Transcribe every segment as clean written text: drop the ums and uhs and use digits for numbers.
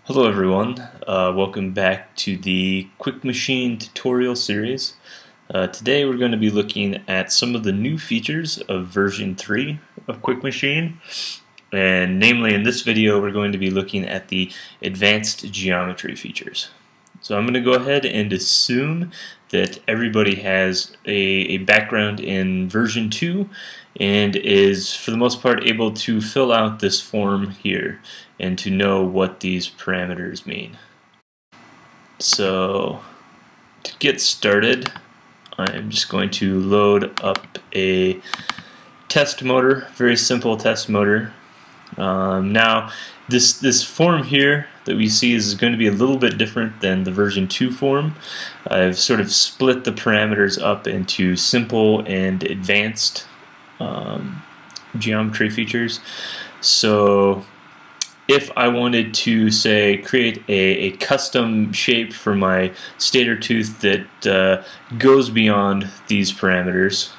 Hello everyone, welcome back to the Quick Machine tutorial series. Today we're going to be looking at some of the new features of version 3 of Quick Machine, and namely in this video we're going to be looking at the advanced geometry features. So I'm going to go ahead and assume that everybody has a background in version 2 and is for the most part able to fill out this form here and to know what these parameters mean. So to get started, I'm just going to load up a test motor, very simple test motor. Now this form here that we see is going to be a little bit different than the version 2 form. I've sort of split the parameters up into simple and advanced geometry features. So if I wanted to, say, create a custom shape for my stator tooth that goes beyond these parameters,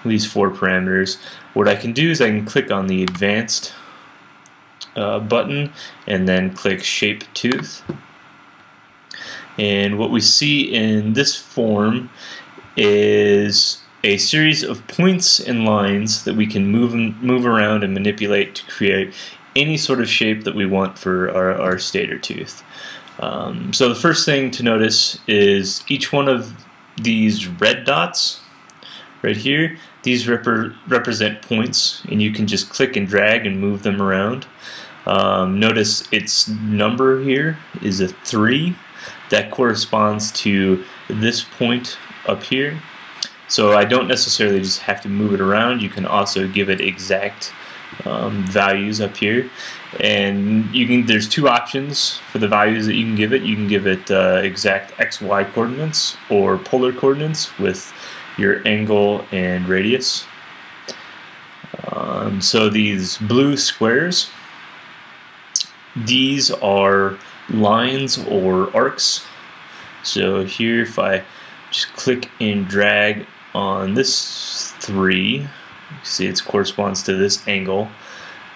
these 4 parameters, what I can do is I can click on the advanced button and then click shape tooth. And what we see in this form is a series of points and lines that we can move around and manipulate to create any sort of shape that we want for our stator tooth. So the first thing to notice is each one of these red dots right here, these represent points, and you can just click and drag and move them around. Notice its number here is a 3. That corresponds to this point up here. So I don't necessarily just have to move it around. You can also give it exact values up here, and there's 2 options for the values that you can give it. You can give it exact XY coordinates or polar coordinates with your angle and radius. So these blue squares, these are lines or arcs. So here, if I just click and drag on this 3, you see it corresponds to this angle.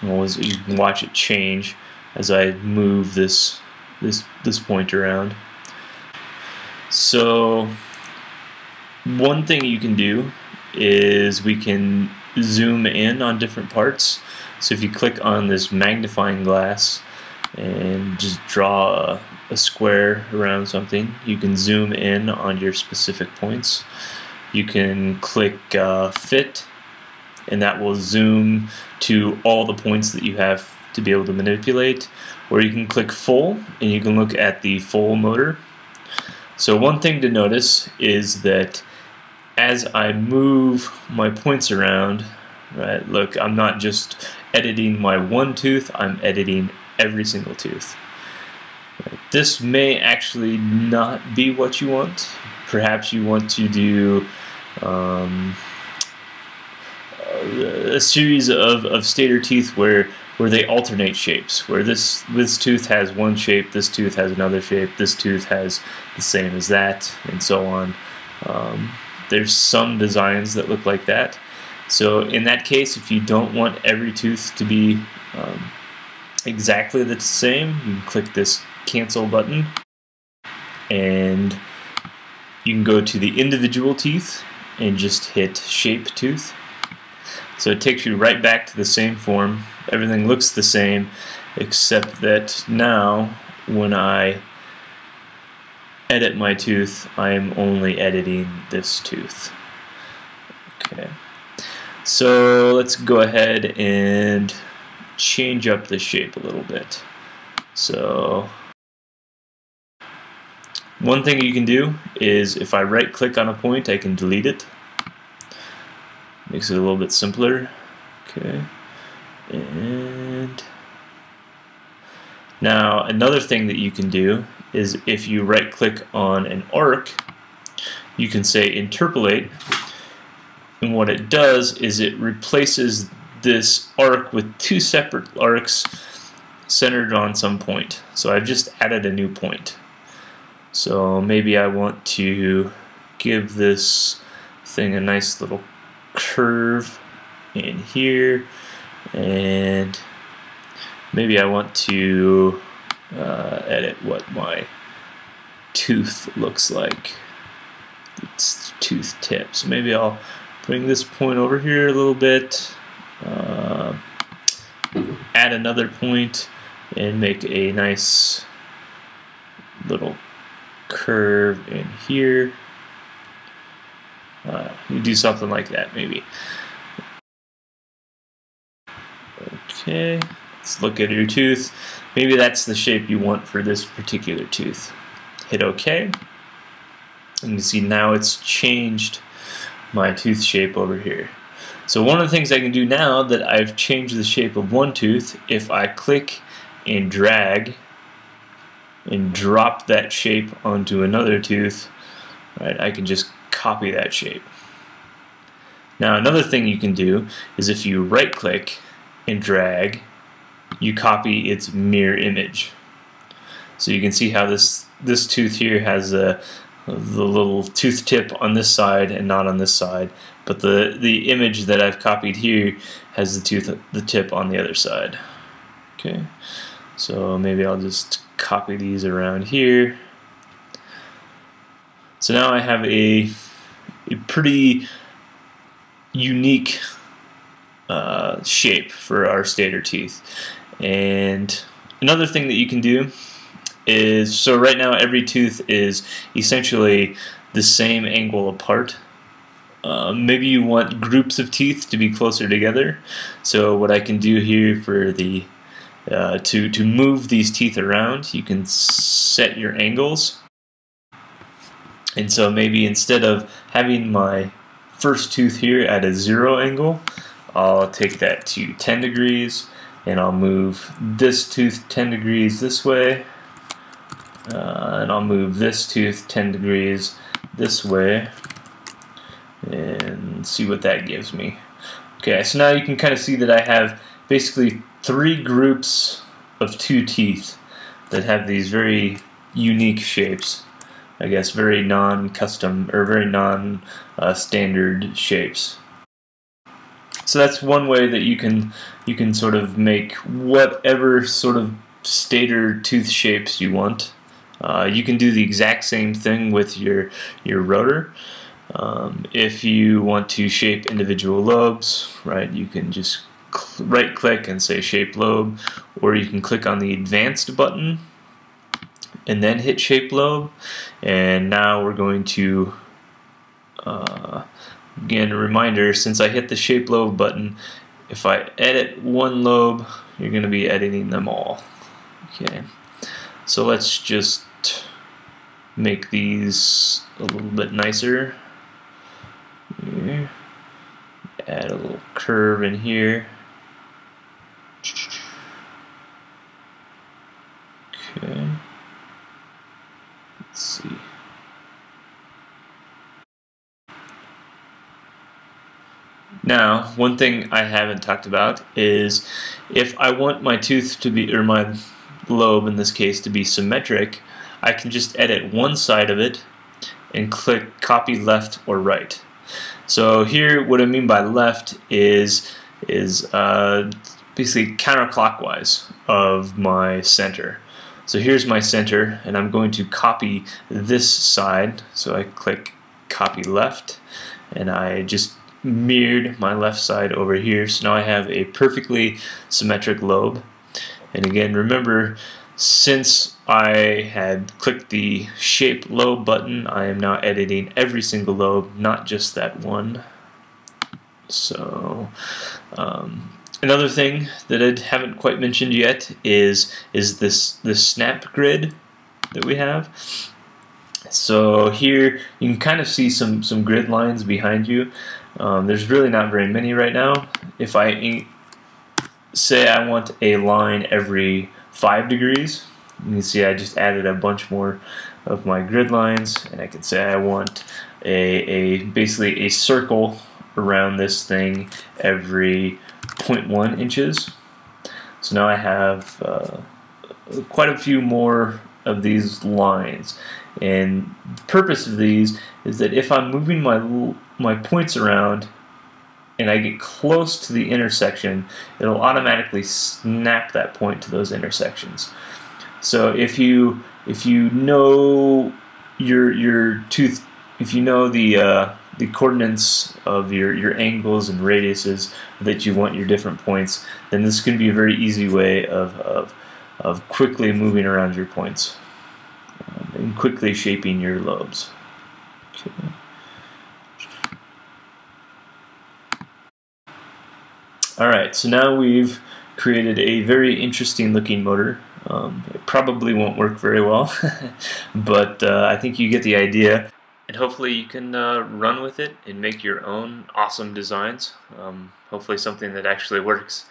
You can watch it change as I move this point around. So one thing you can do is we can zoom in on different parts. So if you click on this magnifying glass and just draw a square around something, you can zoom in on your specific points. You can click fit, and that will zoom to all the points that you have to be able to manipulate. Or you can click full, and you can look at the full motor. So one thing to notice is that as I move my points around, right, look, I'm not just editing my one tooth, I'm editing every single tooth. This may actually not be what you want. Perhaps you want to do a series of stator teeth where they alternate shapes, where this tooth has one shape, this tooth has another shape, this tooth has the same as that, and so on. There's some designs that look like that. So in that case, if you don't want every tooth to be exactly the same, you can click this cancel button, and you can go to the individual teeth and just hit shape tooth. So it takes you right back to the same form. Everything looks the same, except that now when I edit my tooth, I am only editing this tooth. Okay, so let's go ahead and change up the shape a little bit. So one thing you can do is if I right click on a point, I can delete it. Makes it a little bit simpler. Okay, and now another thing that you can do is if you right click on an arc, you can say interpolate, and what it does is it replaces this arc with 2 separate arcs centered on some point. So I've just added a new point. So maybe I want to give this thing a nice little curve in here, and maybe I want to edit what my tooth looks like. It's tooth tip. So maybe I'll bring this point over here a little bit, add another point, and make a nice little curve in here. You do something like that, maybe. Okay, let's look at your tooth. Maybe that's the shape you want for this particular tooth. Hit OK. And you see now it's changed my tooth shape over here. So one of the things I can do now that I've changed the shape of one tooth, if I click and drag and drop that shape onto another tooth, right, I can just copy that shape. Now another thing you can do is if you right click and drag, you copy its mirror image. So you can see how this tooth here has the little tooth tip on this side and not on this side, but the image that I've copied here has the tip on the other side. Okay, so maybe I'll just copy these around here. So now I have a pretty unique shape for our stator teeth. And another thing that you can do is, so right now every tooth is essentially the same angle apart. Maybe you want groups of teeth to be closer together. So what I can do here for the to move these teeth around, you can set your angles. And so maybe instead of having my first tooth here at a 0 angle, I'll take that to 10 degrees, and I'll move this tooth 10 degrees this way, and I'll move this tooth 10 degrees this way, and see what that gives me. Okay, so now you can kind of see that I have basically 3 groups of 2 teeth that have these very unique shapes. I guess very non-custom or very non-standard shapes. So that's one way that you can sort of make whatever sort of stator tooth shapes you want. You can do the exact same thing with your rotor. If you want to shape individual lobes, right, you can just right click and say shape lobe, or you can click on the advanced button and then hit shape lobe. And now we're going to again, a reminder, since I hit the shape lobe button, if I edit one lobe, you're going to be editing them all. Okay, so let's just make these a little bit nicer. Here. Add a little curve in here. Okay. Let's see. Now, one thing I haven't talked about is if I want my tooth to be, or my lobe in this case, to be symmetric, I can just edit one side of it and click copy left or right. So here, what I mean by left is basically counterclockwise of my center. So here's my center, and I'm going to copy this side. So I click copy left, and I just mirrored my left side over here. So now I have a perfectly symmetric lobe. And again, remember, since I had clicked the shape lobe button, I am now editing every single lobe, not just that one. So another thing that I haven't quite mentioned yet is this snap grid that we have. So here you can kind of see some grid lines behind you. There's really not very many right now. If I say I want a line every 5 degrees, you can see I just added a bunch more of my grid lines, and I can say I want basically a circle around this thing every 0.1 inches. So now I have quite a few more of these lines, and the purpose of these is that if I'm moving my points around and I get close to the intersection, it'll automatically snap that point to those intersections. So if you know your tooth, if you know the coordinates of your angles and radiuses that you want your different points, then this can be a very easy way of quickly moving around your points and quickly shaping your lobes. Okay. Alright, so now we've created a very interesting looking motor. It probably won't work very well, but I think you get the idea. And hopefully you can run with it and make your own awesome designs. Hopefully something that actually works.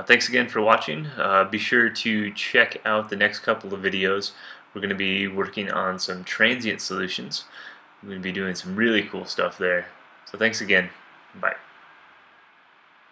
Thanks again for watching. Be sure to check out the next couple of videos. We're going to be working on some transient solutions. We're going to be doing some really cool stuff there. So thanks again. Bye.